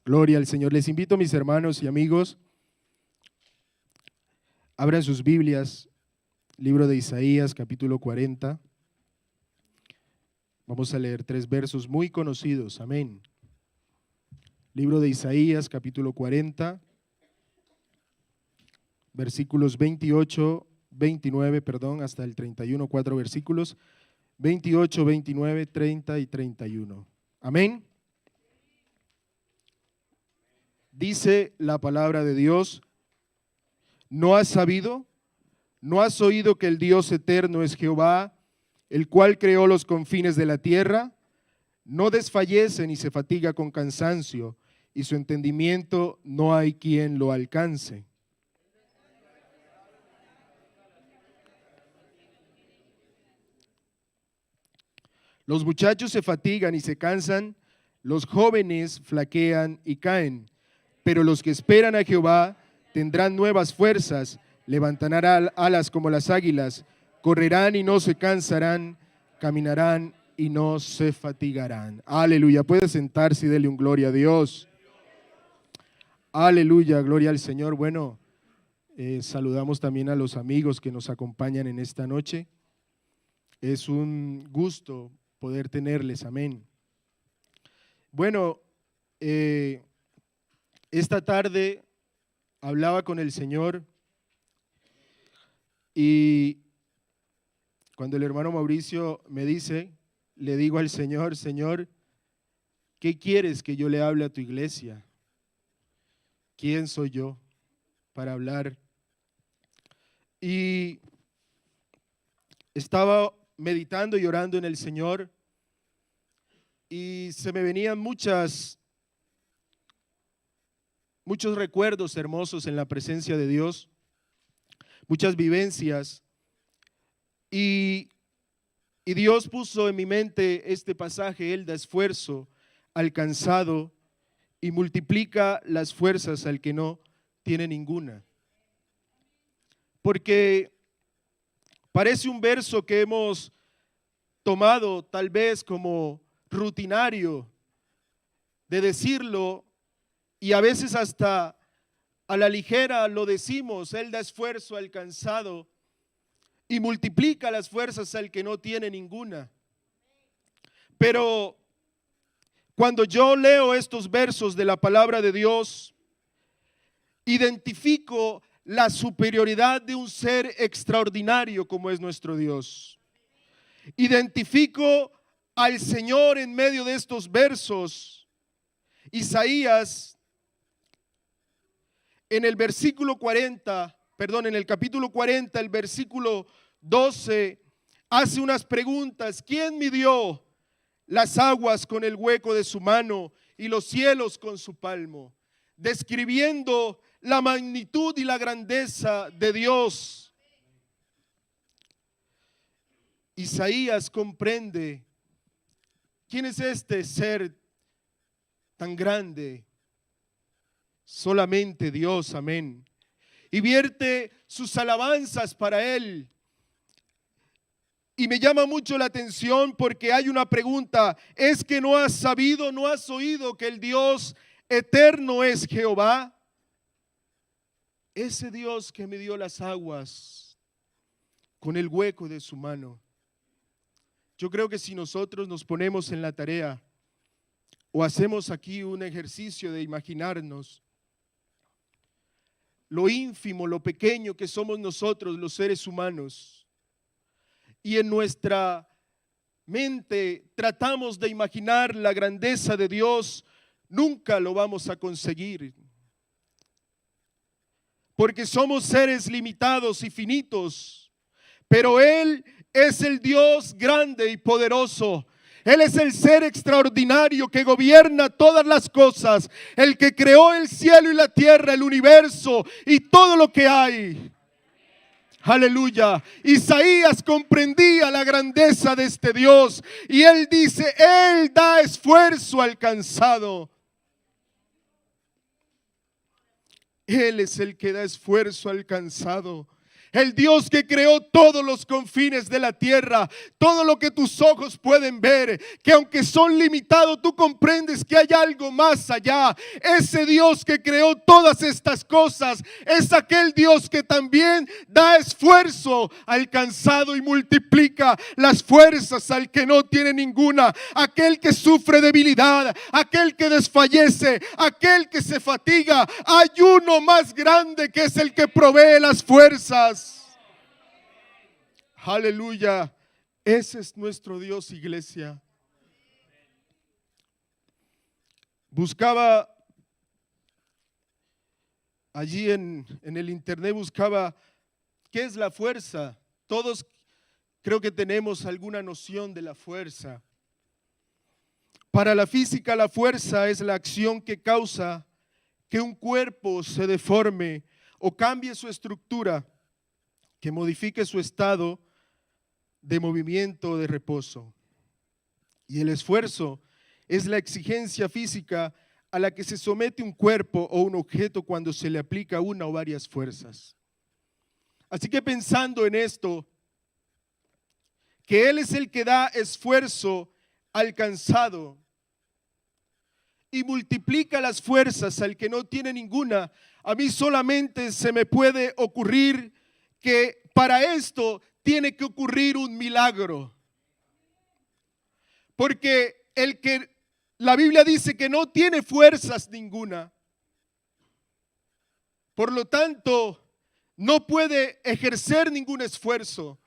Gloria al Señor. Les invito, mis hermanos y amigos, abran sus Biblias, libro de Isaías, capítulo 40. Vamos a leer 3 versos muy conocidos. Amén. Libro de Isaías, capítulo 40, versículos 29, hasta el 31, 4 versículos, 28, 29, 30 y 31. Amén. Dice la palabra de Dios: ¿no has sabido? ¿No has oído que el Dios eterno es Jehová, el cual creó los confines de la tierra? No desfallece ni se fatiga con cansancio, y su entendimiento no hay quien lo alcance. Los muchachos se fatigan y se cansan, los jóvenes flaquean y caen, pero los que esperan a Jehová tendrán nuevas fuerzas, levantarán alas como las águilas, correrán y no se cansarán, caminarán y no se fatigarán. Aleluya. Puede sentarse y dele un gloria a Dios. Aleluya, gloria al Señor. Bueno, saludamos también a los amigos que nos acompañan en esta noche. Es un gusto poder tenerles, amén. Bueno, esta tarde hablaba con el Señor y cuando el hermano Mauricio me dice, le digo al Señor: Señor, ¿qué quieres que yo le hable a tu iglesia? ¿Quién soy yo para hablar? Y estaba meditando y orando en el Señor y se me venían muchos recuerdos hermosos en la presencia de Dios, muchas vivencias, y Dios puso en mi mente este pasaje: Él da esfuerzo al cansado y multiplica las fuerzas al que no tiene ninguna. Porque parece un verso que hemos tomado tal vez como rutinario de decirlo, y a veces hasta a la ligera lo decimos: Él da esfuerzo al cansado y multiplica las fuerzas al que no tiene ninguna. Pero cuando yo leo estos versos de la palabra de Dios, identifico la superioridad de un ser extraordinario como es nuestro Dios. Identifico al Señor en medio de estos versos. Isaías, en el capítulo 40, el versículo 12, hace unas preguntas: ¿quién midió las aguas con el hueco de su mano y los cielos con su palmo? Describiendo la magnitud y la grandeza de Dios. Isaías comprende quién es este ser tan grande. Solamente Dios, amén. Y vierte sus alabanzas para Él. Y me llama mucho la atención porque hay una pregunta: ¿es que no has sabido, no has oído que el Dios eterno es Jehová? Ese Dios que midió las aguas con el hueco de su mano. Yo creo que si nosotros nos ponemos en la tarea o hacemos aquí un ejercicio de imaginarnos lo ínfimo, lo pequeño que somos nosotros los seres humanos, y en nuestra mente tratamos de imaginar la grandeza de Dios, nunca lo vamos a conseguir. Porque somos seres limitados y finitos, pero Él es el Dios grande y poderoso. Él es el ser extraordinario que gobierna todas las cosas, el que creó el cielo y la tierra, el universo y todo lo que hay. Aleluya. Isaías comprendía la grandeza de este Dios y él dice: Él da esfuerzo al cansado. Él es el que da esfuerzo al cansado. El Dios que creó todos los confines de la tierra, todo lo que tus ojos pueden ver, que aunque son limitados, tú comprendes que hay algo más allá. Ese Dios que creó todas estas cosas es aquel Dios que también da esfuerzo al cansado y multiplica las fuerzas al que no tiene ninguna. Aquel que sufre debilidad, aquel que desfallece, aquel que se fatiga. Hay uno más grande que es el que provee las fuerzas. Aleluya. Ese es nuestro Dios, iglesia. Buscaba allí en el internet, buscaba qué es la fuerza. Todos creo que tenemos alguna noción de la fuerza. Para la física, la fuerza es la acción que causa que un cuerpo se deforme o cambie su estructura, que modifique su estado de movimiento o de reposo. Y el esfuerzo es la exigencia física a la que se somete un cuerpo o un objeto cuando se le aplica una o varias fuerzas. Así que pensando en esto, que Él es el que da esfuerzo al cansado y multiplica las fuerzas al que no tiene ninguna, a mí solamente se me puede ocurrir que para esto tiene que ocurrir un milagro. Porque el que la Biblia dice que no tiene fuerzas ninguna, por lo tanto, no puede ejercer ningún esfuerzo.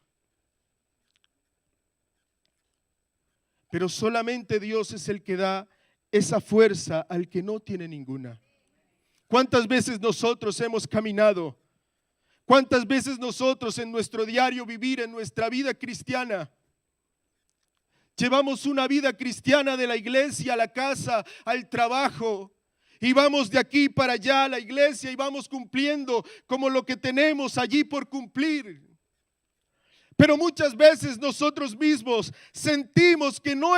Pero solamente Dios es el que da esa fuerza al que no tiene ninguna. ¿Cuántas veces nosotros hemos caminado? ¿Cuántas veces nosotros en nuestro diario vivir, en nuestra vida cristiana, llevamos una vida cristiana de la iglesia a la casa, al trabajo, y vamos de aquí para allá a la iglesia y vamos cumpliendo como lo que tenemos allí por cumplir? Pero muchas veces nosotros mismos sentimos que no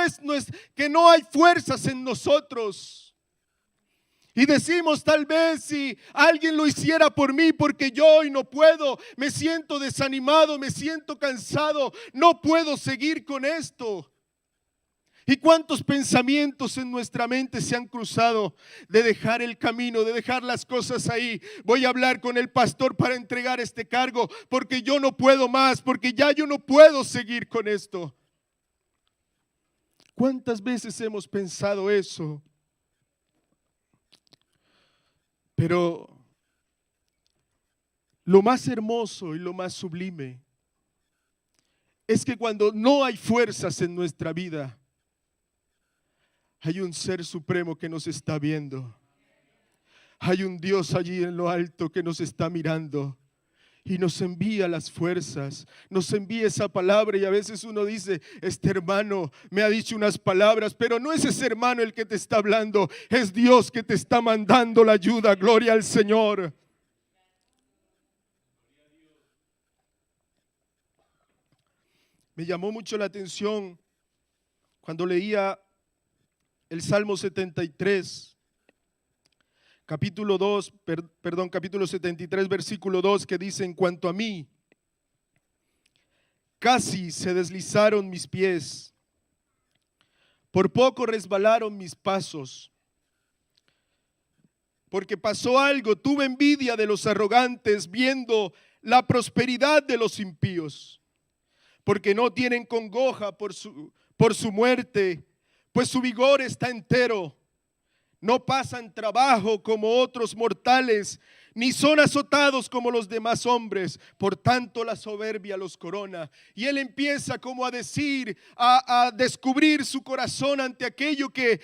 hay fuerzas en nosotros. Y decimos, tal vez si alguien lo hiciera por mí, porque yo hoy no puedo, me siento desanimado, me siento cansado, no puedo seguir con esto. ¿Y cuántos pensamientos en nuestra mente se han cruzado de dejar el camino, de dejar las cosas ahí? Voy a hablar con el pastor para entregar este cargo porque yo no puedo más, porque ya yo no puedo seguir con esto. ¿Cuántas veces hemos pensado eso? Pero lo más hermoso y lo más sublime es que cuando no hay fuerzas en nuestra vida, hay un ser supremo que nos está viendo. Hay un Dios allí en lo alto que nos está mirando y nos envía las fuerzas, nos envía esa palabra. Y a veces uno dice, este hermano me ha dicho unas palabras, pero no es ese hermano el que te está hablando, es Dios que te está mandando la ayuda. Gloria al Señor. Me llamó mucho la atención cuando leía el Salmo 73, capítulo 73, versículo 2, que dice: en cuanto a mí, casi se deslizaron mis pies, por poco resbalaron mis pasos, porque pasó algo, tuve envidia de los arrogantes, viendo la prosperidad de los impíos, porque no tienen congoja por su muerte, pues su vigor está entero. No pasan trabajo como otros mortales, ni son azotados como los demás hombres. Por tanto la soberbia los corona. Y él empieza como a decir, a descubrir su corazón ante aquello que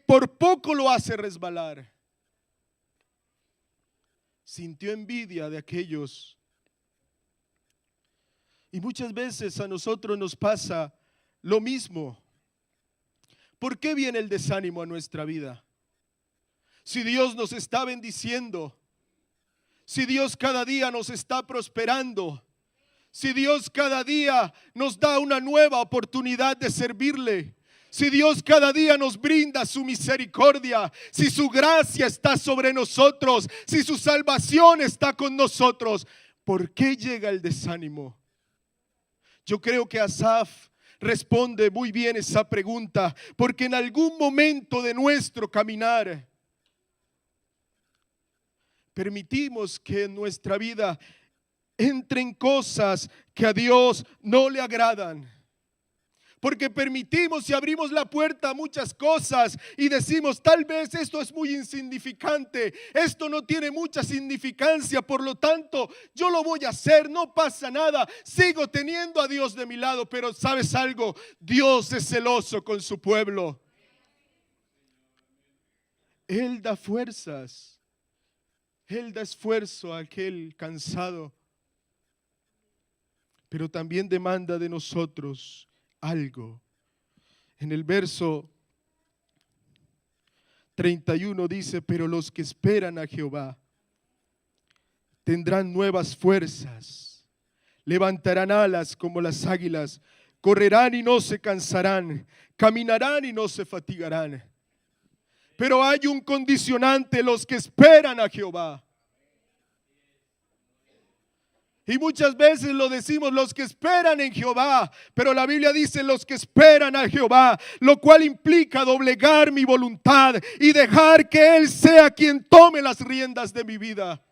por poco lo hace resbalar. Sintió envidia de aquellos. Y muchas veces a nosotros nos pasa lo mismo. ¿Por qué viene el desánimo a nuestra vida? Si Dios nos está bendiciendo, si Dios cada día nos está prosperando, si Dios cada día nos da una nueva oportunidad de servirle, si Dios cada día nos brinda su misericordia, si su gracia está sobre nosotros, si su salvación está con nosotros, ¿Por qué llega el desánimo? Yo creo que Asaf responde muy bien esa pregunta, porque en algún momento de nuestro caminar permitimos que en nuestra vida entren cosas que a Dios no le agradan. Porque permitimos y abrimos la puerta a muchas cosas y decimos, tal vez esto es muy insignificante, esto no tiene mucha significancia, por lo tanto yo lo voy a hacer, no pasa nada, sigo teniendo a Dios de mi lado. Pero ¿sabes algo? Dios es celoso con su pueblo. Él da fuerzas, Él da esfuerzo a aquel cansado, pero también demanda de nosotros algo. En el verso 31 dice, pero los que esperan a Jehová tendrán nuevas fuerzas, levantarán alas como las águilas, correrán y no se cansarán, caminarán y no se fatigarán. Pero hay un condicionante: los que esperan a Jehová. Y muchas veces lo decimos, los que esperan en Jehová, pero la Biblia dice los que esperan a Jehová, lo cual implica doblegar mi voluntad y dejar que Él sea quien tome las riendas de mi vida.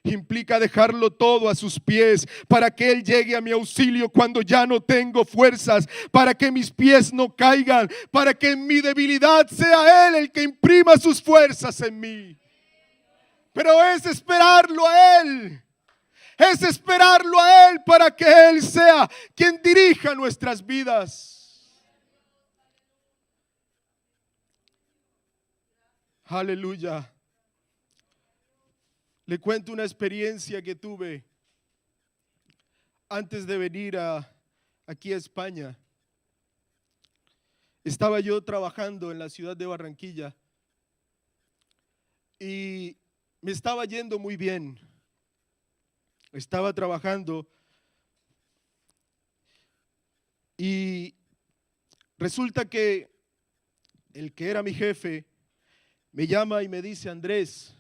Implica dejarlo todo a sus pies para que Él llegue a mi auxilio cuando ya no tengo fuerzas, para que mis pies no caigan, para que en mi debilidad sea Él el que imprima sus fuerzas en mí. Pero es esperarlo a Él. Es esperarlo a Él para que Él sea quien dirija nuestras vidas. Aleluya. Le cuento una experiencia que tuve antes de venir aquí a España. Estaba yo trabajando en la ciudad de Barranquilla y me estaba yendo muy bien. Estaba trabajando y resulta que el que era mi jefe me llama y me dice, Andrés,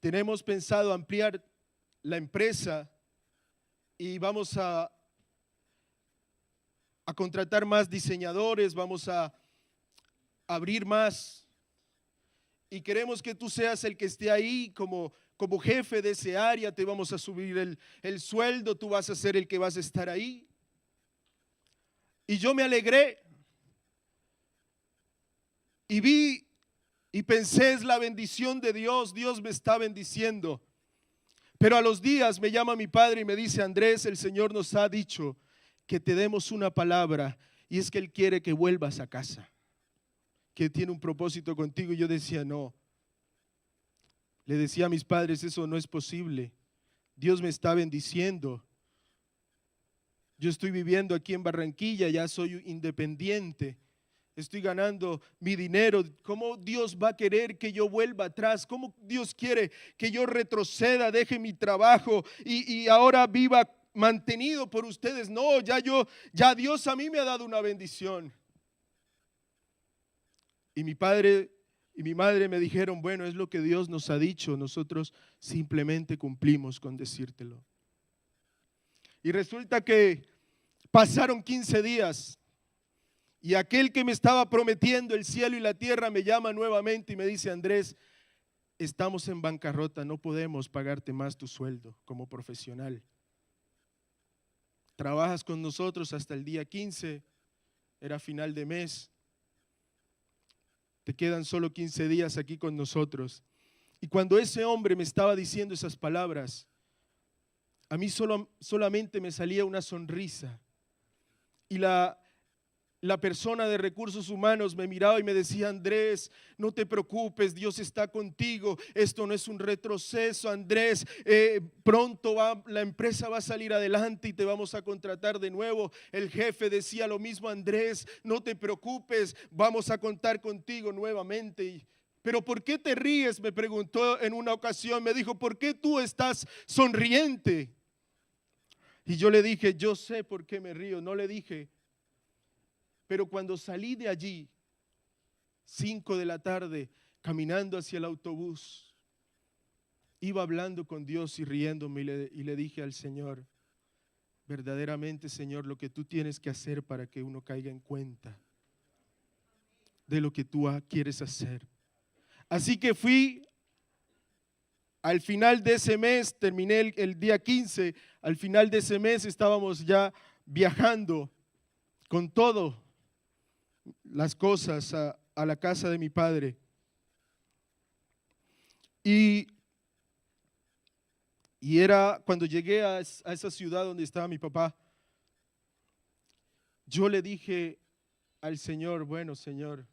tenemos pensado ampliar la empresa y vamos a contratar más diseñadores, vamos a abrir más y queremos que tú seas el que esté ahí como jefe de ese área. Te vamos a subir el sueldo, tú vas a ser el que vas a estar ahí. Y yo me alegré y vi y pensé, es la bendición de Dios, Dios me está bendiciendo. Pero a los días me llama mi padre y me dice, Andrés, el Señor nos ha dicho que te demos una palabra, y es que Él quiere que vuelvas a casa, que tiene un propósito contigo. Y yo decía, no. Le decía a mis padres, eso no es posible. Dios me está bendiciendo. Yo estoy viviendo aquí en Barranquilla, ya soy independiente. Estoy ganando mi dinero. ¿Cómo Dios va a querer que yo vuelva atrás? ¿Cómo Dios quiere que yo retroceda, deje mi trabajo y ahora viva mantenido por ustedes? No, ya Dios a mí me ha dado una bendición. Y mi padre y mi madre me dijeron, bueno, es lo que Dios nos ha dicho, nosotros simplemente cumplimos con decírtelo. Y resulta que pasaron 15 días y aquel que me estaba prometiendo el cielo y la tierra me llama nuevamente y me dice, Andrés, estamos en bancarrota, no podemos pagarte más tu sueldo como profesional. Trabajas con nosotros hasta el día 15, era final de mes. Te quedan solo 15 días aquí con nosotros. Y cuando ese hombre me estaba diciendo esas palabras, a mí solamente me salía una sonrisa. Y la persona de recursos humanos me miraba y me decía, Andrés, no te preocupes, Dios está contigo, esto no es un retroceso, Andrés, pronto la empresa va a salir adelante y te vamos a contratar de nuevo. El jefe decía lo mismo, Andrés, no te preocupes, vamos a contar contigo nuevamente. Pero ¿por qué te ríes?, me preguntó en una ocasión, me dijo, ¿por qué tú estás sonriente? Y yo le dije, yo sé por qué me río. No le dije. Pero cuando salí de allí, 5 de la tarde, caminando hacia el autobús, iba hablando con Dios y riéndome y le dije al Señor, verdaderamente, Señor, lo que tú tienes que hacer para que uno caiga en cuenta de lo que tú quieres hacer. Así que fui al final de ese mes, terminé el día 15, al final de ese mes estábamos ya viajando con todo las cosas a la casa de mi padre. Y era cuando llegué a esa ciudad donde estaba mi papá, yo le dije al Señor, bueno, Señor,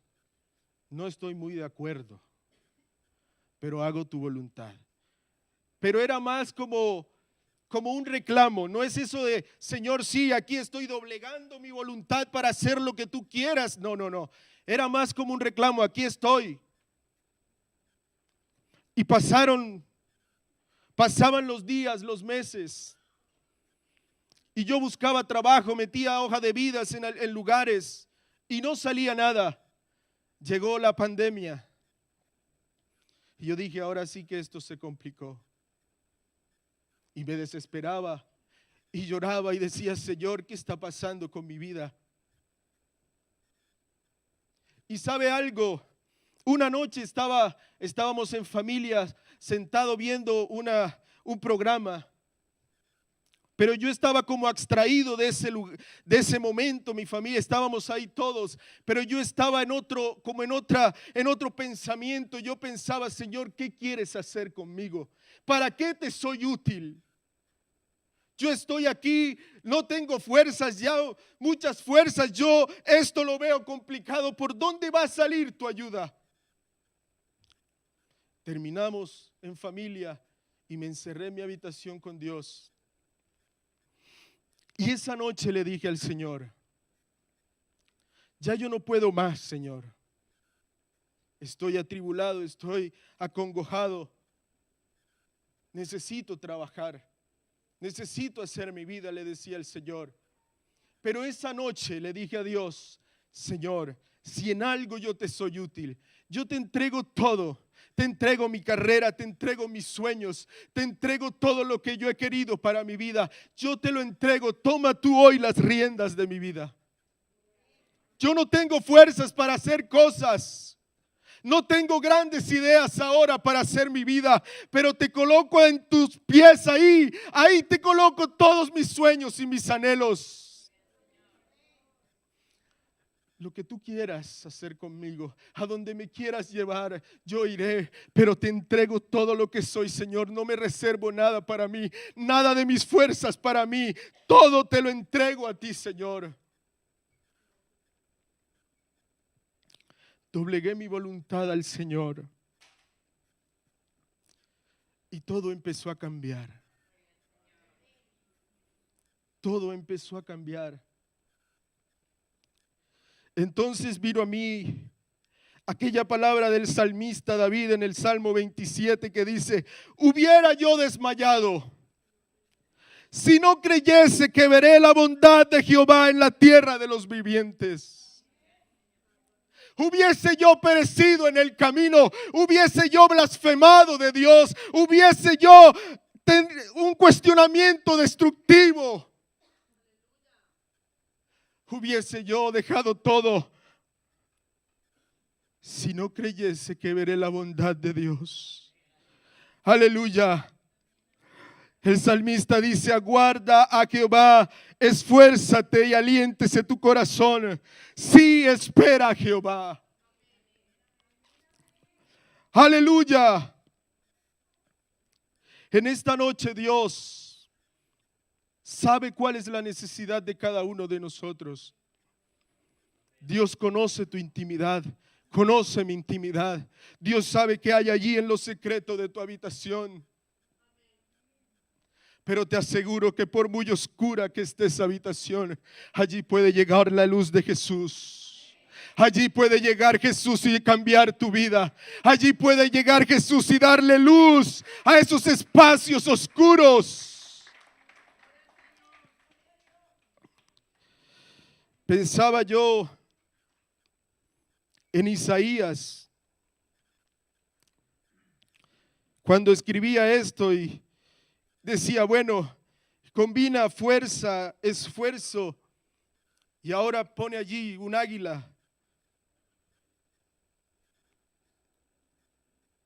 no estoy muy de acuerdo, pero hago tu voluntad. Pero era más como un reclamo, no es eso de, Señor, sí, aquí estoy doblegando mi voluntad para hacer lo que tú quieras. No, no, no. Era más como un reclamo, aquí estoy. Y pasaban los días, los meses. Y yo buscaba trabajo, metía hoja de vidas en lugares y no salía nada. Llegó la pandemia. Y yo dije, ahora sí que esto se complicó. Y me desesperaba y lloraba y decía, Señor, ¿qué está pasando con mi vida? Y sabe algo, una noche estábamos en familia, sentado viendo un programa, pero yo estaba como abstraído de ese momento. Mi familia, estábamos ahí todos, pero yo estaba en otro pensamiento. Yo pensaba, Señor, ¿qué quieres hacer conmigo? ¿Para qué te soy útil? Yo estoy aquí, no tengo fuerzas, ya muchas fuerzas, yo esto lo veo complicado. ¿Por dónde va a salir tu ayuda? Terminamos en familia y me encerré en mi habitación con Dios. Y esa noche le dije al Señor, ya yo no puedo más, Señor. Estoy atribulado, estoy acongojado. Necesito trabajar. Necesito hacer mi vida, le decía el Señor. Pero esa noche le dije a Dios, Señor, si en algo yo te soy útil, yo te entrego todo. Te entrego mi carrera, te entrego mis sueños, te entrego todo lo que yo he querido para mi vida. Yo te lo entrego, toma tú hoy las riendas de mi vida. Yo no tengo fuerzas para hacer cosas. No tengo grandes ideas ahora para hacer mi vida, pero te coloco en tus pies ahí te coloco todos mis sueños y mis anhelos. Lo que tú quieras hacer conmigo, a donde me quieras llevar, yo iré, pero te entrego todo lo que soy, Señor. No me reservo nada para mí, nada de mis fuerzas para mí. Todo te lo entrego a ti, Señor. Doblegué mi voluntad al Señor y todo empezó a cambiar. Todo empezó a cambiar. Entonces vino a mí aquella palabra del salmista David en el Salmo 27 que dice, hubiera yo desmayado si no creyese que veré la bondad de Jehová en la tierra de los vivientes. Hubiese yo perecido en el camino, hubiese yo blasfemado de Dios, hubiese yo un cuestionamiento destructivo, hubiese yo dejado todo, si no creyese que veré la bondad de Dios. Aleluya. El salmista dice, aguarda a Jehová, esfuérzate y aliéntese tu corazón. Sí, espera a Jehová. Aleluya. En esta noche Dios sabe cuál es la necesidad de cada uno de nosotros. Dios conoce tu intimidad, conoce mi intimidad. Dios sabe que hay allí en lo secreto de tu habitación. Pero te aseguro que por muy oscura que esté esa habitación, allí puede llegar la luz de Jesús. Allí puede llegar Jesús y cambiar tu vida. Allí puede llegar Jesús y darle luz a esos espacios oscuros. Pensaba yo en Isaías, cuando escribía esto y decía, bueno, combina fuerza, esfuerzo, y ahora pone allí un águila.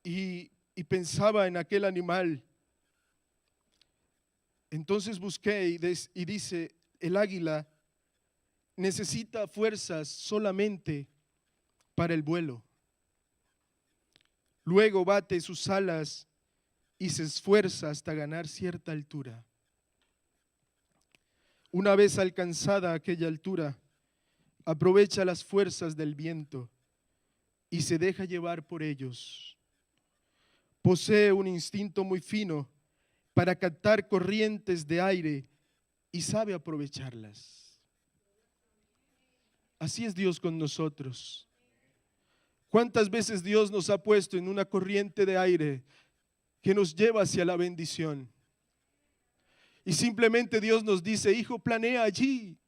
Y pensaba en aquel animal. Entonces busqué y dice, el águila necesita fuerzas solamente para el vuelo. Luego bate sus alas y se esfuerza hasta ganar cierta altura. Una vez alcanzada aquella altura, aprovecha las fuerzas del viento y se deja llevar por ellos. Posee un instinto muy fino para captar corrientes de aire y sabe aprovecharlas. Así es Dios con nosotros. ¿Cuántas veces Dios nos ha puesto en una corriente de aire que nos lleva hacia la bendición? Y simplemente Dios nos dice, hijo, planea allí,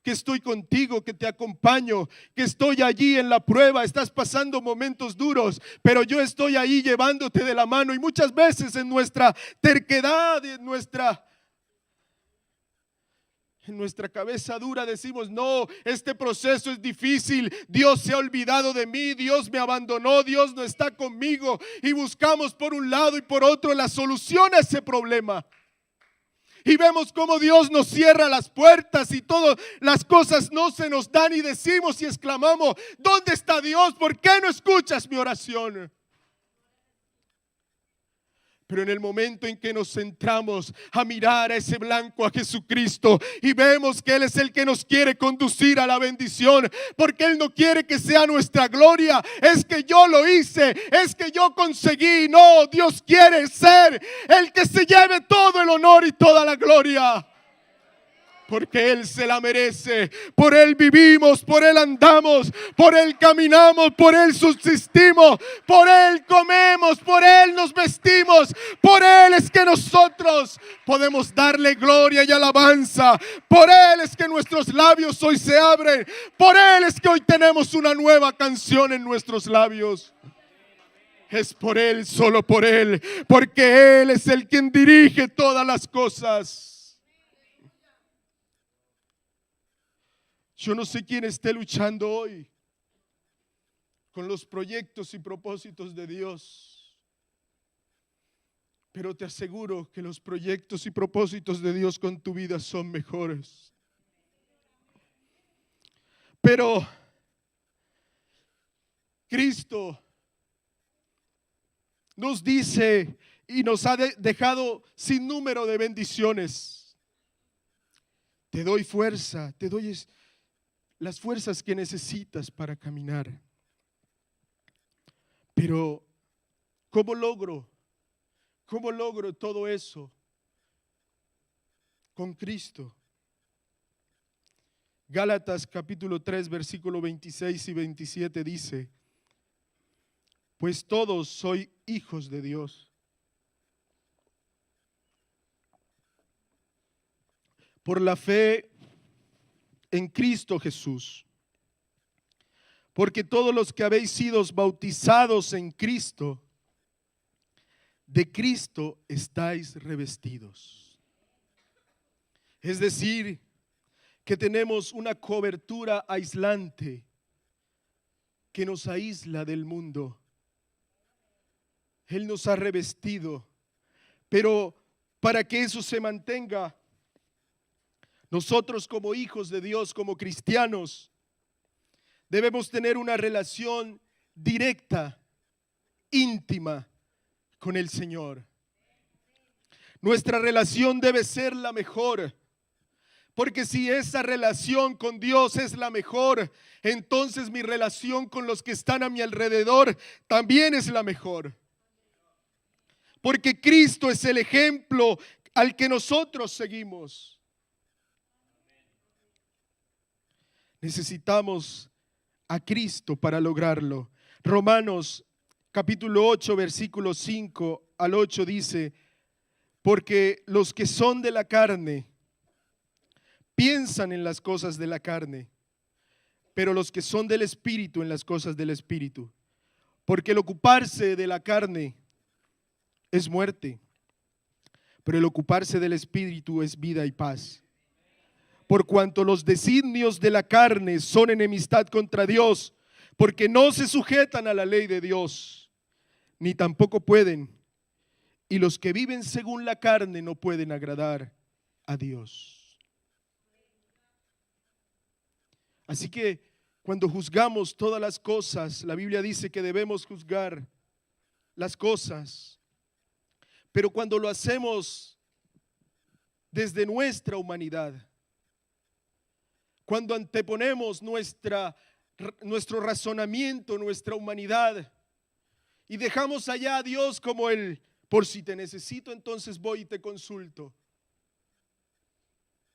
que estoy contigo, que te acompaño, que estoy allí en la prueba, estás pasando momentos duros, pero yo estoy ahí llevándote de la mano. Y muchas veces en nuestra terquedad, en nuestra cabeza dura decimos, no, este proceso es difícil, Dios se ha olvidado de mí, Dios me abandonó, Dios no está conmigo, y buscamos por un lado y por otro la solución a ese problema. Y vemos cómo Dios nos cierra las puertas y todas las cosas no se nos dan, y decimos y exclamamos, ¿dónde está Dios? ¿Por qué no escuchas mi oración? Pero en el momento en que nos centramos a mirar a ese blanco, a Jesucristo, y vemos que Él es el que nos quiere conducir a la bendición, porque Él no quiere que sea nuestra gloria, es que yo lo hice, es que yo conseguí. No, Dios quiere ser el que se lleve todo el honor y toda la gloria, porque Él se la merece. Por Él vivimos, por Él andamos, por Él caminamos, por Él subsistimos, por Él comemos, por Él nos vestimos. Por Él es que nosotros podemos darle gloria y alabanza. Por Él es que nuestros labios hoy se abren. Por Él es que hoy tenemos una nueva canción en nuestros labios. Es por Él, solo por Él, porque Él es el quien dirige todas las cosas. Yo no sé quién esté luchando hoy con los proyectos y propósitos de Dios, pero te aseguro que los proyectos y propósitos de Dios con tu vida son mejores. Pero Cristo nos dice y nos ha dejado sin número de bendiciones. Te doy fuerza, te doy las fuerzas que necesitas para caminar. Pero ¿cómo logro todo eso? Con Cristo. Gálatas capítulo 3 versículo 26 y 27 dice, pues todos sois hijos de Dios por la fe en Cristo Jesús. Porque todos los que habéis sido bautizados en Cristo, de Cristo estáis revestidos. Es decir, que tenemos una cobertura aislante que nos aísla del mundo. Él nos ha revestido, pero para que eso se mantenga, nosotros como hijos de Dios, como cristianos, debemos tener una relación directa, íntima con el Señor. Nuestra relación debe ser la mejor, porque si esa relación con Dios es la mejor, entonces mi relación con los que están a mi alrededor también es la mejor. Porque Cristo es el ejemplo al que nosotros seguimos. Necesitamos a Cristo para lograrlo. Romanos capítulo 8 versículo 5 al 8 dice, porque los que son de la carne piensan en las cosas de la carne, pero los que son del Espíritu en las cosas del Espíritu. Porque el ocuparse de la carne es muerte, pero el ocuparse del Espíritu es vida y paz. Por cuanto los designios de la carne son enemistad contra Dios, porque no se sujetan a la ley de Dios, ni tampoco pueden. Y los que viven según la carne no pueden agradar a Dios. Así que cuando juzgamos todas las cosas, la Biblia dice que debemos juzgar las cosas, pero cuando lo hacemos desde nuestra humanidad, cuando anteponemos nuestro razonamiento, nuestra humanidad, y dejamos allá a Dios como el, por si te necesito, entonces voy y te consulto,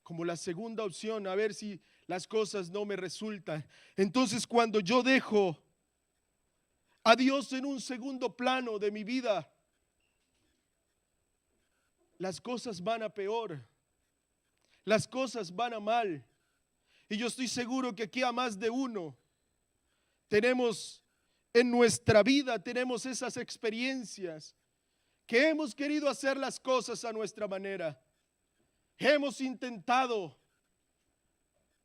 como la segunda opción, a ver si las cosas no me resultan. Entonces cuando yo dejo a Dios en un segundo plano de mi vida, las cosas van a peor, las cosas van a mal. Y yo estoy seguro que aquí a más de uno tenemos en nuestra vida, tenemos esas experiencias que hemos querido hacer las cosas a nuestra manera. Hemos intentado,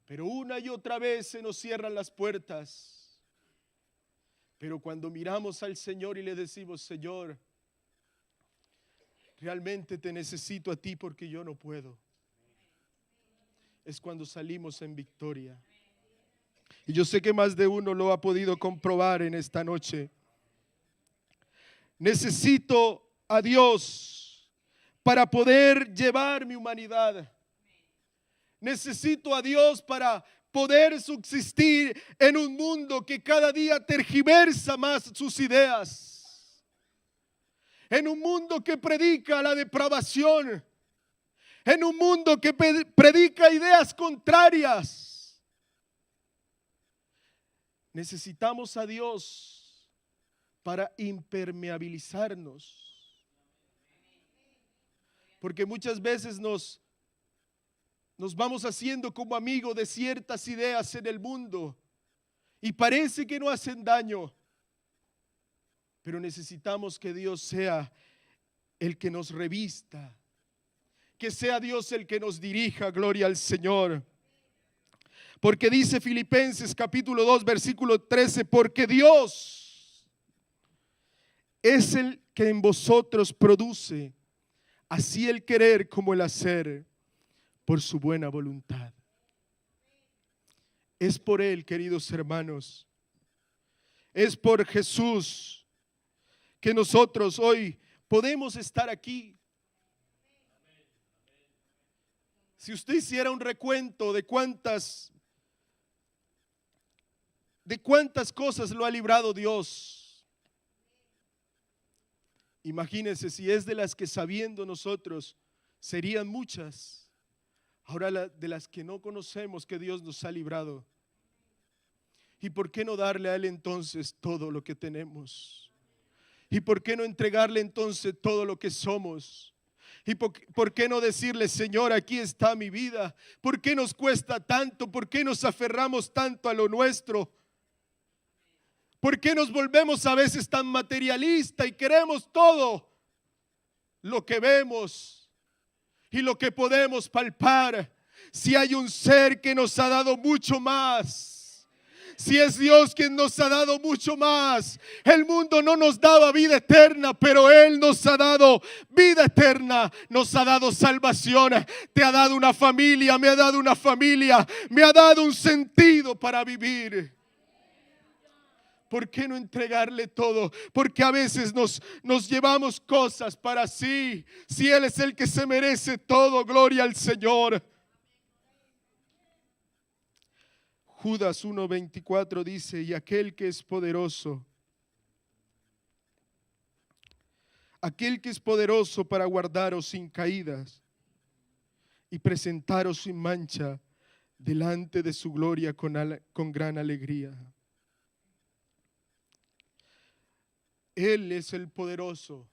pero una y otra vez se nos cierran las puertas. Pero cuando miramos al Señor y le decimos, Señor, realmente te necesito a ti porque yo no puedo, es cuando salimos en victoria. Y yo sé que más de uno lo ha podido comprobar en esta noche. Necesito a Dios para poder llevar mi humanidad. Necesito a Dios para poder subsistir en un mundo que cada día tergiversa más sus ideas. En un mundo que predica la depravación. En un mundo que predica ideas contrarias. Necesitamos a Dios para impermeabilizarnos. Porque muchas veces nos vamos haciendo como amigos de ciertas ideas en el mundo y parece que no hacen daño. Pero necesitamos que Dios sea el que nos revista. Que sea Dios el que nos dirija, gloria al Señor. Porque dice Filipenses capítulo 2 versículo 13, porque Dios es el que en vosotros produce así el querer como el hacer por su buena voluntad. Es por Él, queridos hermanos, es por Jesús que nosotros hoy podemos estar aquí. Si usted hiciera un recuento de cuántas cosas lo ha librado Dios, imagínense si es de las que sabiendo nosotros serían muchas, ahora de las que no conocemos que Dios nos ha librado. ¿Y por qué no darle a Él entonces todo lo que tenemos? ¿Y por qué no entregarle entonces todo lo que somos? ¿Y por qué no decirle, Señor, aquí está mi vida? ¿Por qué nos cuesta tanto? ¿Por qué nos aferramos tanto a lo nuestro? ¿Por qué nos volvemos a veces tan materialistas y queremos todo lo que vemos y lo que podemos palpar? Si hay un ser que nos ha dado mucho más, si es Dios quien nos ha dado mucho más. El mundo no nos daba vida eterna, pero Él nos ha dado vida eterna, nos ha dado salvación. Te ha dado una familia, me ha dado una familia, me ha dado un sentido para vivir. ¿Por qué no entregarle todo? Porque a veces nos llevamos cosas para sí. Si Él es el que se merece todo, gloria al Señor. Judas 1:24 dice, y aquel que es poderoso para guardaros sin caídas y presentaros sin mancha delante de su gloria con gran alegría. Él es el poderoso.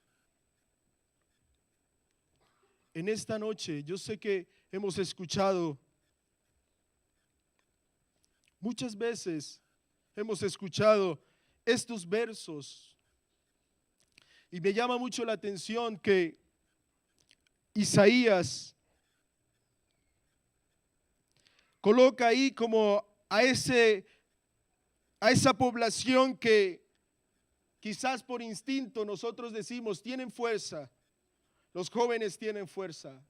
En esta noche yo sé que hemos escuchado, muchas veces hemos escuchado estos versos Y me llama mucho la atención que Isaías coloca ahí como a esa población que quizás por instinto nosotros decimos tienen fuerza. Los jóvenes tienen fuerza.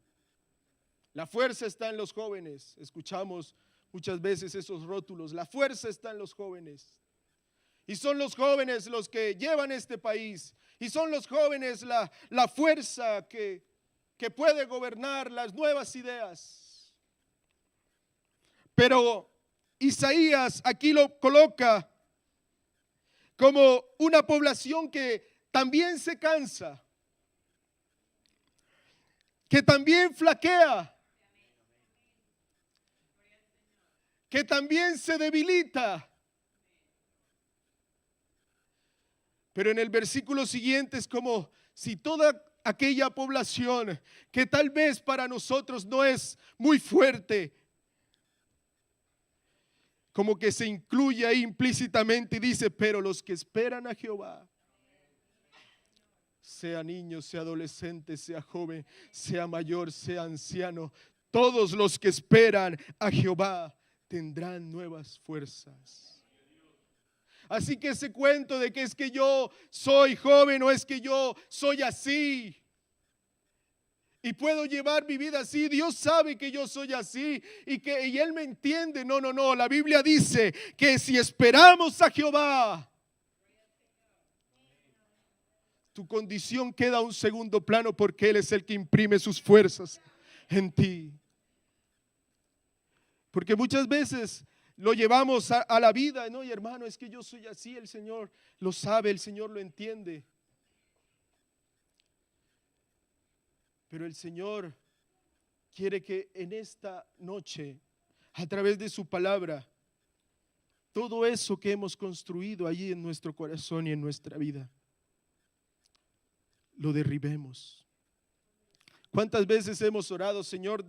La fuerza está en los jóvenes. Escuchamos muchas veces esos rótulos. La fuerza está en los jóvenes. Y son los jóvenes los que llevan este país. Y son los jóvenes la fuerza que puede gobernar las nuevas ideas. Pero Isaías aquí lo coloca como una población que también se cansa, que también flaquea, que también se debilita. Pero en el versículo siguiente es como si toda aquella población que tal vez para nosotros no es muy fuerte, como que se incluye ahí implícitamente y dice, pero los que esperan a Jehová, sea niño, sea adolescente, sea joven, sea mayor, sea anciano, todos los que esperan a Jehová tendrán nuevas fuerzas. Así que ese cuento de que es que yo soy joven o es que yo soy así y puedo llevar mi vida así, Dios sabe que yo soy así y Él me entiende. No, la Biblia dice que si esperamos a Jehová, tu condición queda a un segundo plano porque Él es el que imprime sus fuerzas en ti. Porque muchas veces lo llevamos a la vida, no, y hermano, es que yo soy así, el Señor lo sabe, el Señor lo entiende. Pero el Señor quiere que en esta noche, a través de su palabra, todo eso que hemos construido allí en nuestro corazón y en nuestra vida, lo derribemos. ¿Cuántas veces hemos orado, Señor,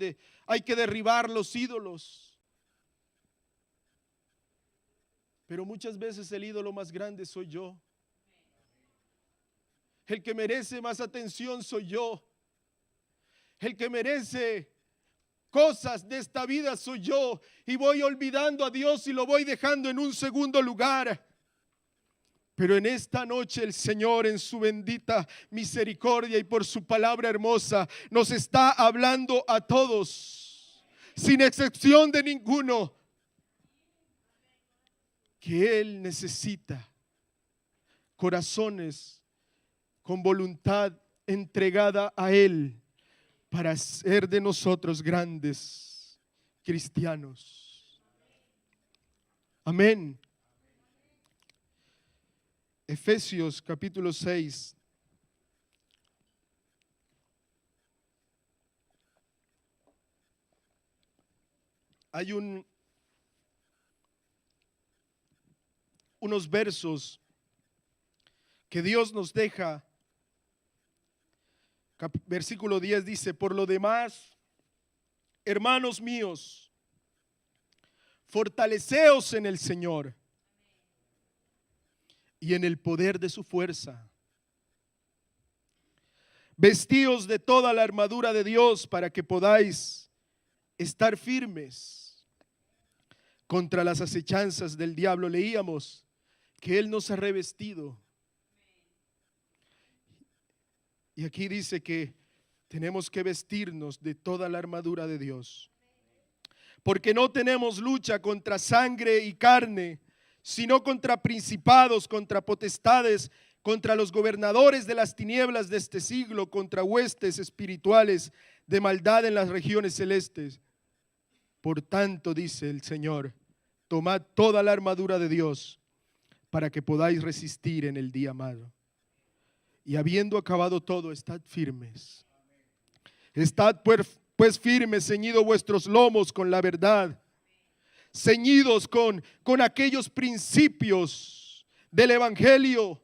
hay que derribar los ídolos? Pero muchas veces el ídolo más grande soy yo. El que merece más atención soy yo. El que merece cosas de esta vida soy yo. Y voy olvidando a Dios y lo voy dejando en un segundo lugar. Pero en esta noche el Señor en su bendita misericordia y por su palabra hermosa nos está hablando a todos, sin excepción de ninguno, que Él necesita corazones con voluntad entregada a Él para hacer de nosotros grandes cristianos. Amén. Efesios capítulo 6. Hay unos versos que Dios nos deja. Versículo 10 dice, por lo demás, hermanos míos, fortaleceos en el Señor y en el poder de su fuerza. Vestíos de toda la armadura de Dios para que podáis estar firmes contra las acechanzas del diablo. Leíamos que Él nos ha revestido. Y aquí dice que tenemos que vestirnos de toda la armadura de Dios. Porque no tenemos lucha contra sangre y carne, sino contra principados, contra potestades, contra los gobernadores de las tinieblas de este siglo, contra huestes espirituales de maldad en las regiones celestes. Por tanto, dice el Señor, tomad toda la armadura de Dios para que podáis resistir en el día malo. Y habiendo acabado todo, estad firmes. Estad pues firmes, ceñidos vuestros lomos con la verdad, ceñidos con aquellos principios del Evangelio,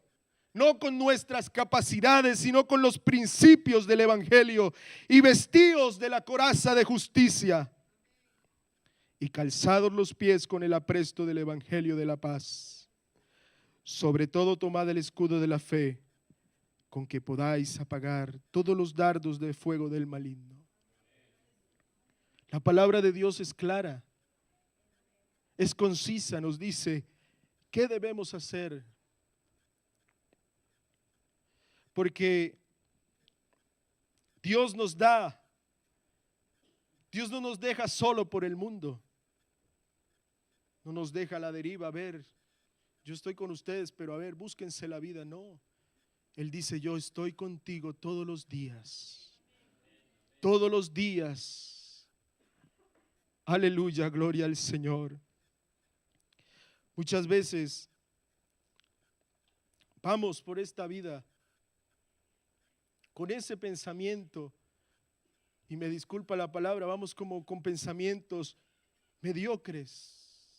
no con nuestras capacidades, sino con los principios del Evangelio, y vestidos de la coraza de justicia, y calzados los pies con el apresto del Evangelio de la paz. Sobre todo tomad el escudo de la fe, con que podáis apagar todos los dardos de fuego del maligno. La palabra de Dios es clara, es concisa, nos dice qué debemos hacer. Porque Dios nos da, Dios no nos deja solo por el mundo, no nos deja a la deriva. A ver, yo estoy con ustedes, pero a ver, búsquense la vida. No, Él dice: yo estoy contigo todos los días, todos los días. Aleluya, gloria al Señor. Muchas veces vamos por esta vida con ese pensamiento, y me disculpa la palabra, vamos como con pensamientos mediocres.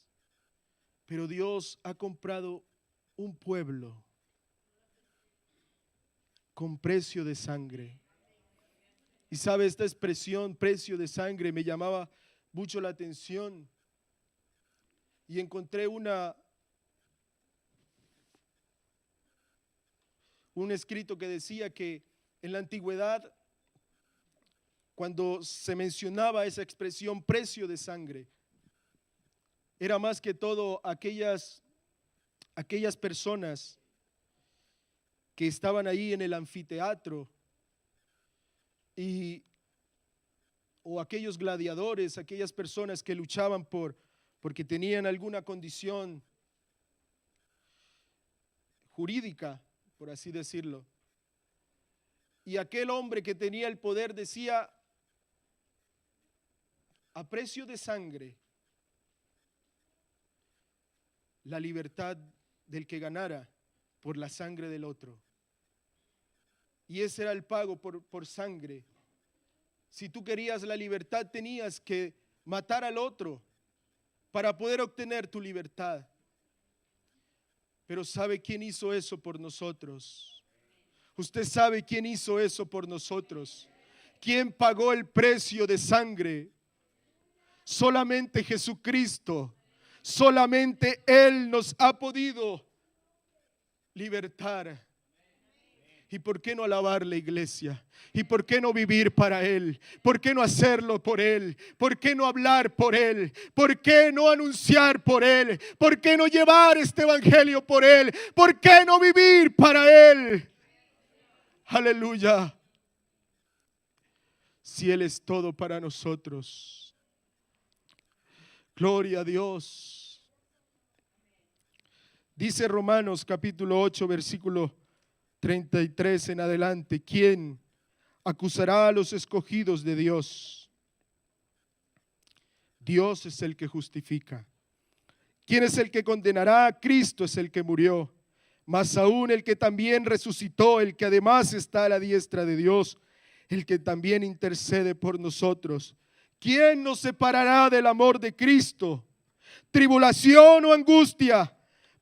Pero Dios ha comprado un pueblo con precio de sangre. Y sabe, esta expresión, precio de sangre, me llamaba mucho la atención. Y encontré un escrito que decía que en la antigüedad, cuando se mencionaba esa expresión precio de sangre, era más que todo aquellas personas que estaban ahí en el anfiteatro o aquellos gladiadores, aquellas personas que luchaban porque tenían alguna condición jurídica, por así decirlo. Y aquel hombre que tenía el poder decía: a precio de sangre, la libertad del que ganara por la sangre del otro. Y ese era el pago por sangre. Si tú querías la libertad, tenías que matar al otro para poder obtener tu libertad. Pero ¿sabe quién hizo eso por nosotros? Usted sabe quién hizo eso por nosotros. ¿Quién pagó el precio de sangre? Solamente Jesucristo. Solamente Él nos ha podido libertar. ¿Y por qué no alabar la iglesia? ¿Y por qué no vivir para Él? ¿Por qué no hacerlo por Él? ¿Por qué no hablar por Él? ¿Por qué no anunciar por Él? ¿Por qué no llevar este evangelio por Él? ¿Por qué no vivir para Él? Aleluya. Si Él es todo para nosotros. Gloria a Dios. Dice Romanos capítulo 8, versículo 33 en adelante: ¿quién acusará a los escogidos de Dios? Dios es el que justifica. ¿Quién es el que condenará? Cristo es el que murió, más aún el que también resucitó, el que además está a la diestra de Dios, el que también intercede por nosotros. ¿Quién nos separará del amor de Cristo? ¿Tribulación o angustia?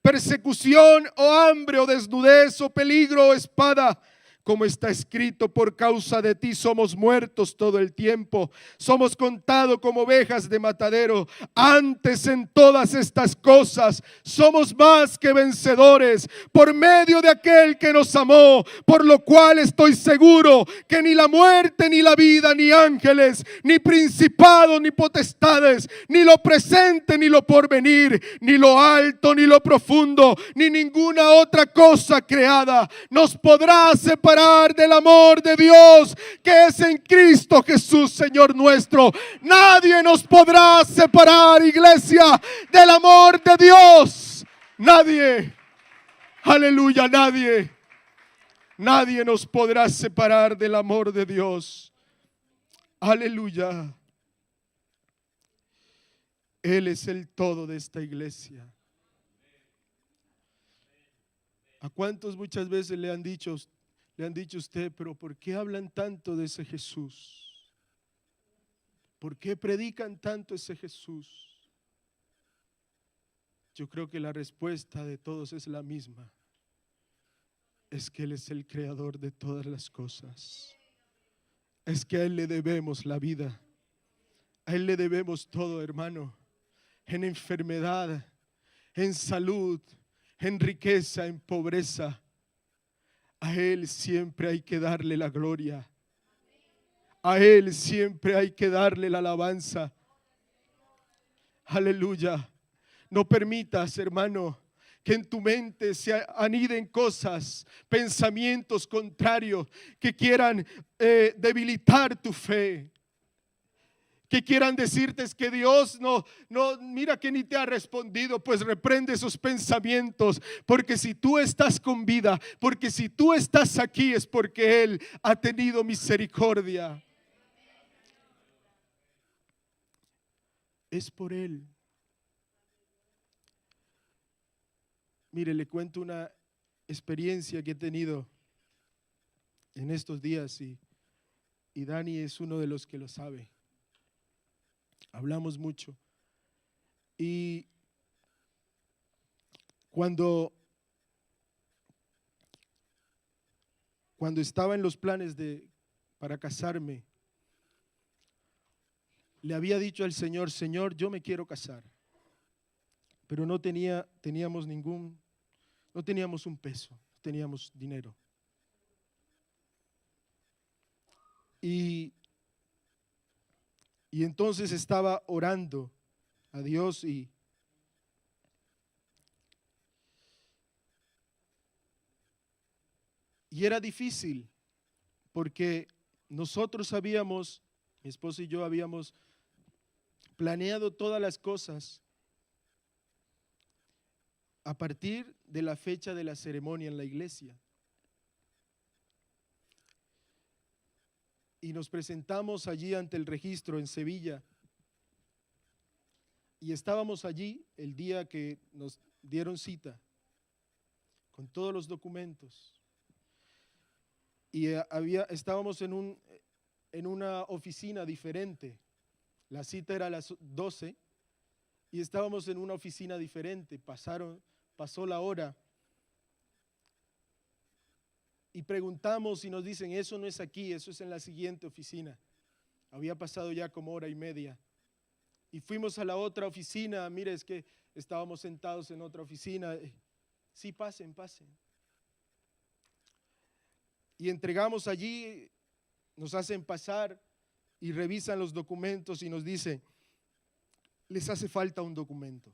¿Persecución o hambre o desnudez o peligro o espada? Como está escrito: por causa de ti somos muertos todo el tiempo, somos contados como ovejas de matadero. Antes, en todas estas cosas somos más que vencedores por medio de aquel que nos amó, por lo cual estoy seguro que ni la muerte, ni la vida, ni ángeles, ni principados, ni potestades, ni lo presente, ni lo porvenir, ni lo alto, ni lo profundo, ni ninguna otra cosa creada nos podrá separar del amor de Dios que es en Cristo Jesús, Señor nuestro. Nadie nos podrá separar, iglesia, del amor de Dios. Nadie. Aleluya, nadie. Nadie nos podrá separar del amor de Dios. Aleluya. Él es el todo de esta iglesia. ¿A cuántos muchas veces le han dicho a usted: pero por qué hablan tanto de ese Jesús? ¿Por qué predican tanto ese Jesús? Yo creo que la respuesta de todos es la misma: es que Él es el creador de todas las cosas. Es que a Él le debemos la vida, a Él le debemos todo, hermano. En enfermedad, en salud, en riqueza, en pobreza, A Él siempre hay que darle la gloria. A Él siempre hay que darle la alabanza. Aleluya. No permitas, hermano, que en tu mente se aniden cosas, pensamientos contrarios que quieran debilitar tu fe. Que quieran decirte es que Dios no, mira que ni te ha respondido. Pues reprende esos pensamientos, porque si tú estás con vida, porque si tú estás aquí, es porque Él ha tenido misericordia. Es por Él. Mire, le cuento una experiencia que he tenido en estos días y Dani es uno de los que lo sabe. Hablamos mucho. Y cuando estaba en los planes para casarme, le había dicho al Señor: Señor, yo me quiero casar. Pero no teníamos un peso, no teníamos dinero. Y entonces estaba orando a Dios y era difícil, porque nosotros mi esposa y yo habíamos planeado todas las cosas a partir de la fecha de la ceremonia en la iglesia. Y nos presentamos allí ante el registro en Sevilla. Y estábamos allí el día que nos dieron cita, con todos los documentos. Y estábamos en una oficina diferente. La cita era a las 12 y estábamos en una oficina diferente. Pasó la hora y preguntamos y nos dicen: eso no es aquí, eso es en la siguiente oficina. Había pasado ya como hora y media. Y fuimos a la otra oficina. Mire, es que estábamos sentados en otra oficina. Sí, pasen. Y entregamos allí, nos hacen pasar y revisan los documentos y nos dicen: les hace falta un documento.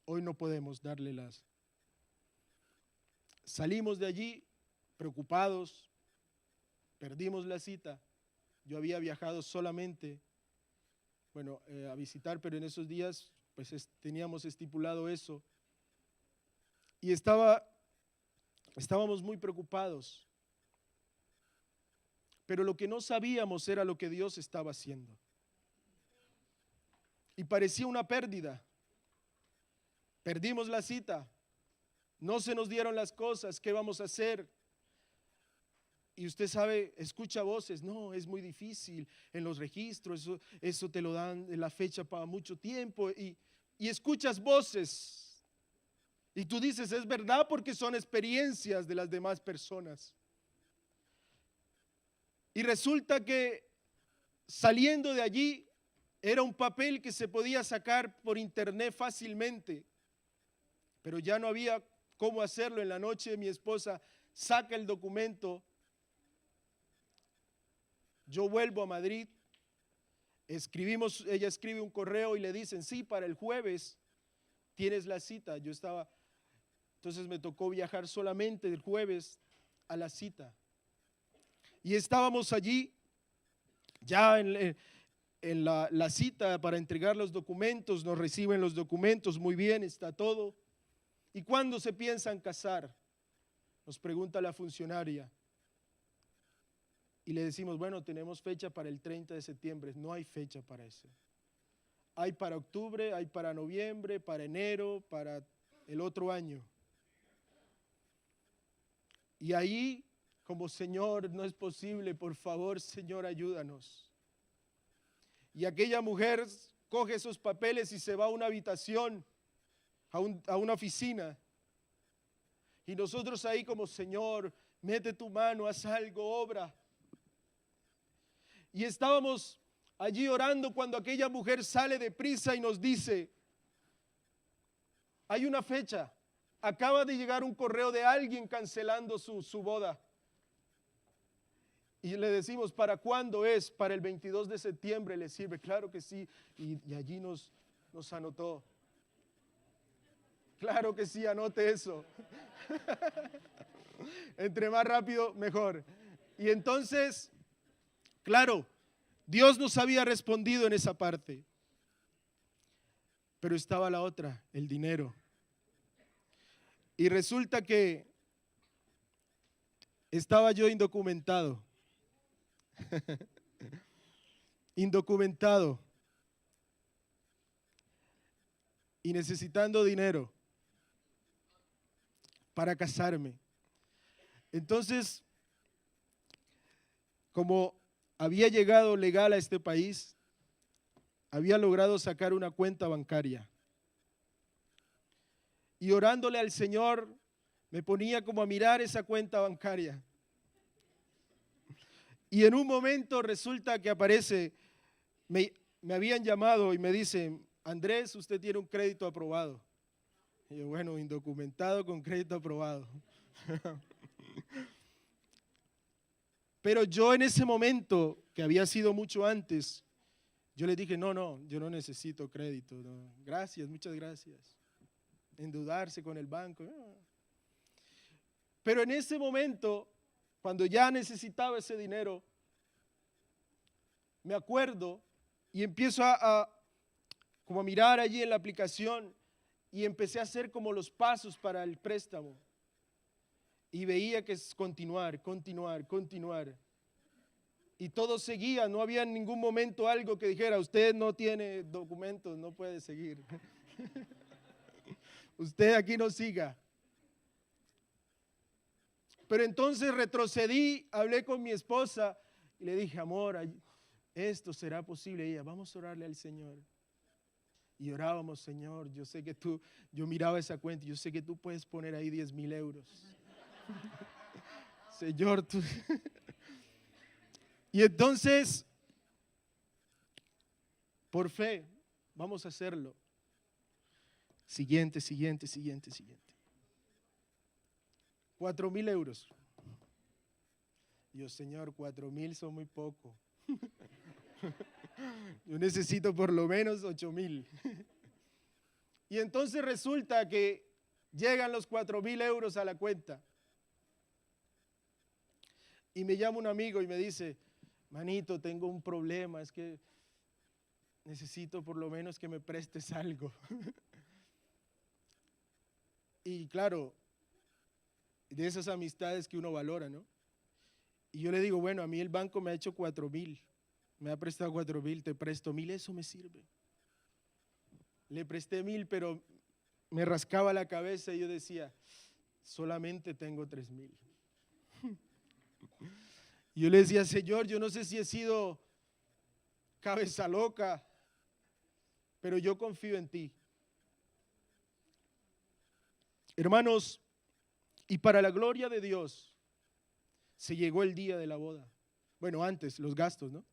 Hoy no podemos darle las. Salimos de allí preocupados, perdimos la cita. Yo había viajado solamente, a visitar, pero en esos días pues teníamos estipulado eso. Y estábamos muy preocupados. Pero lo que no sabíamos era lo que Dios estaba haciendo. Y parecía una pérdida. Perdimos la cita. No se nos dieron las cosas. ¿Qué vamos a hacer? Y usted sabe, escucha voces: no, es muy difícil en los registros, eso te lo dan en la fecha para mucho tiempo. Y escuchas voces. Y tú dices: es verdad, porque son experiencias de las demás personas. Y resulta que saliendo de allí, era un papel que se podía sacar por internet fácilmente, pero ya no había cómo hacerlo. En la noche mi esposa saca el documento. Yo vuelvo a Madrid, ella escribe un correo y le dicen: sí, para el jueves tienes la cita. Entonces me tocó viajar solamente el jueves a la cita. Y estábamos allí ya en la cita para entregar los documentos. Nos reciben los documentos, muy bien, está todo. ¿Y cuándo se piensan casar?, nos pregunta la funcionaria. Y le decimos: tenemos fecha para el 30 de septiembre. No hay fecha para eso. Hay para octubre, hay para noviembre, para enero, para el otro año. Y ahí, como: Señor, no es posible, por favor, Señor, ayúdanos. Y aquella mujer coge esos papeles y se va a una habitación, a una oficina. Y nosotros ahí como: Señor, mete tu mano, haz algo, obra. Y estábamos allí orando cuando aquella mujer sale deprisa y nos dice: hay una fecha, acaba de llegar un correo de alguien cancelando su boda. Y le decimos, ¿para cuándo es? Para el 22 de septiembre le sirve. Claro que sí. Y allí nos anotó. Claro que sí, anote eso. Entre más rápido, mejor. Y entonces, claro, Dios nos había respondido en esa parte. Pero estaba la otra, el dinero. Y resulta que estaba yo indocumentado. Indocumentado. Y necesitando dinero para casarme. Entonces, como había llegado legal a este país, había logrado sacar una cuenta bancaria. Y orándole al Señor, me ponía como a mirar esa cuenta bancaria. Y en un momento resulta que aparece, me habían llamado y me dicen, Andrés, usted tiene un crédito aprobado. Y yo, bueno, indocumentado con crédito aprobado. Pero yo en ese momento, que había sido mucho antes, yo les dije, no, yo no necesito crédito. No. Gracias, muchas gracias. Endeudarse con el banco. No. Pero en ese momento, cuando ya necesitaba ese dinero, me acuerdo y empiezo como a mirar allí en la aplicación y empecé a hacer como los pasos para el préstamo. Y veía que es continuar. Y todo seguía, no había en ningún momento algo que dijera, usted no tiene documentos, no puede seguir. Usted aquí no siga. Pero entonces retrocedí, hablé con mi esposa y le dije, amor, esto será posible. Y ella, vamos a orarle al Señor. Y orábamos, Señor, yo sé que yo miraba esa cuenta, yo sé que tú puedes poner ahí 10,000 euros. Señor, tú. Y entonces, por fe, vamos a hacerlo. Siguiente. 4,000 euros. Yo, Señor, 4,000 son muy poco. Yo necesito por lo menos 8,000. Y entonces resulta que llegan los 4,000 euros a la cuenta. Y me llama un amigo y me dice, manito, tengo un problema, es que necesito por lo menos que me prestes algo. Y claro, de esas amistades que uno valora, ¿no? Y yo le digo, bueno, a mí el banco me ha hecho 4,000, me ha prestado 4,000, te presto 1,000, eso me sirve. Le presté 1,000, pero me rascaba la cabeza y yo decía, solamente tengo 3,000. Y yo le decía, Señor, yo no sé si he sido cabeza loca, pero yo confío en ti. Hermanos, y para la gloria de Dios, se llegó el día de la boda. Bueno, antes, los gastos, ¿no?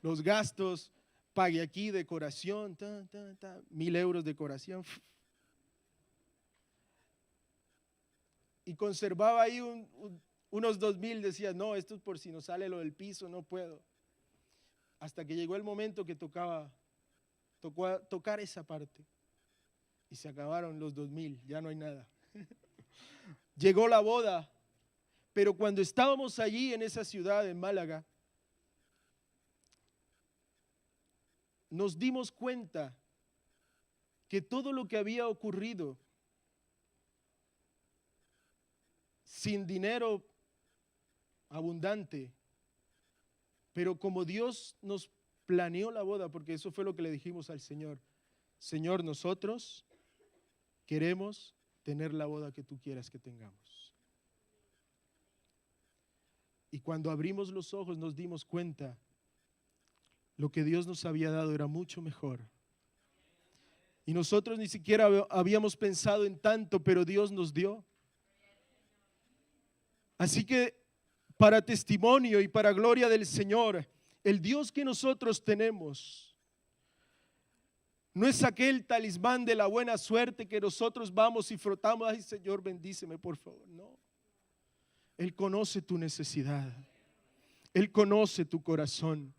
Los gastos, pague aquí decoración, 1,000 euros de decoración. Y conservaba ahí unos 2,000, decía, no, esto es por si nos sale lo del piso, no puedo. Hasta que llegó el momento que tocó tocar esa parte. Y se acabaron los 2,000, ya no hay nada. Llegó la boda, pero cuando estábamos allí en esa ciudad, en Málaga, nos dimos cuenta que todo lo que había ocurrido sin dinero abundante, pero como Dios nos planeó la boda, porque eso fue lo que le dijimos al Señor, Señor, nosotros queremos tener la boda que tú quieras que tengamos. Y cuando abrimos los ojos nos dimos cuenta, lo que Dios nos había dado era mucho mejor. Y nosotros ni siquiera habíamos pensado en tanto, pero Dios nos dio. Así que para testimonio y para gloria del Señor, el Dios que nosotros tenemos no es aquel talismán de la buena suerte que nosotros vamos y frotamos, ay Señor, bendíceme por favor, no. Él conoce tu necesidad. Él conoce tu corazón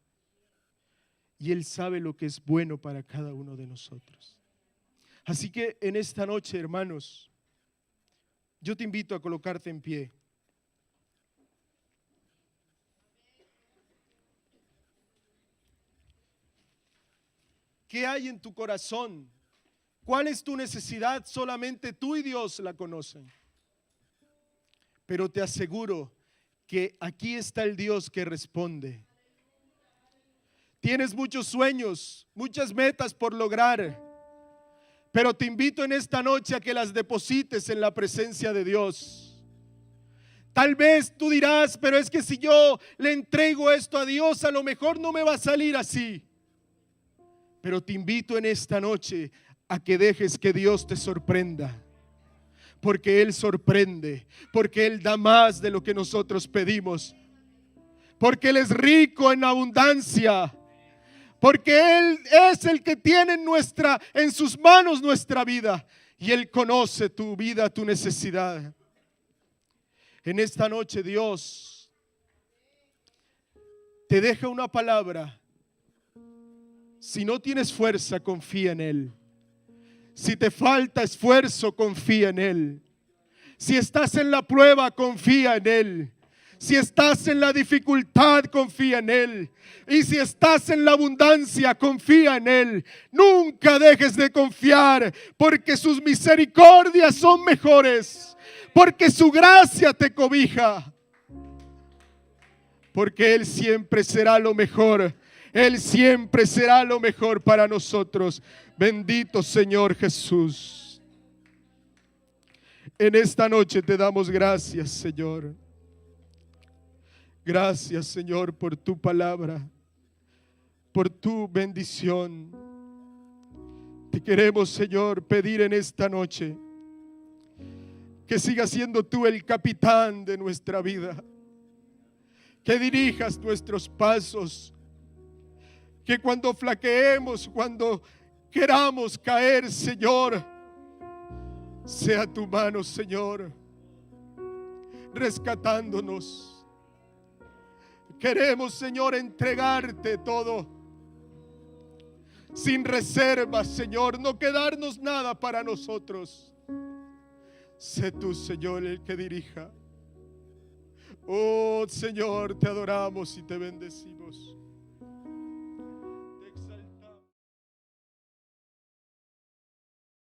y Él sabe lo que es bueno para cada uno de nosotros. Así que en esta noche, hermanos, yo te invito a colocarte en pie. ¿Qué hay en tu corazón? ¿Cuál es tu necesidad? Solamente tú y Dios la conocen. Pero te aseguro que aquí está el Dios que responde. Tienes muchos sueños, muchas metas por lograr, pero te invito en esta noche a que las deposites en la presencia de Dios. Tal vez tú dirás, pero es que si yo le entrego esto a Dios, a lo mejor no me va a salir así. Pero te invito en esta noche a que dejes que Dios te sorprenda. Porque Él sorprende, porque Él da más de lo que nosotros pedimos. Porque Él es rico en abundancia. Porque Él es el que tiene en sus manos nuestra vida. Y Él conoce tu vida, tu necesidad. En esta noche Dios te deja una palabra. Si no tienes fuerza, confía en Él. Si te falta esfuerzo, confía en Él. Si estás en la prueba, confía en Él. Si estás en la dificultad, confía en Él. Y si estás en la abundancia, confía en Él. Nunca dejes de confiar, porque sus misericordias son mejores. Porque su gracia te cobija. Porque Él siempre será lo mejor. Él siempre será lo mejor para nosotros. Bendito Señor Jesús. En esta noche te damos gracias, Señor. Gracias, Señor, por tu palabra, por tu bendición. Te queremos, Señor, pedir en esta noche que sigas siendo tú el capitán de nuestra vida, que dirijas nuestros pasos, que cuando flaqueemos, cuando queramos caer, Señor, sea tu mano, Señor, rescatándonos. Queremos, Señor, entregarte todo, sin reservas, Señor, no quedarnos nada para nosotros. Sé tú, Señor, el que dirija. Oh, Señor, te adoramos y te bendecimos.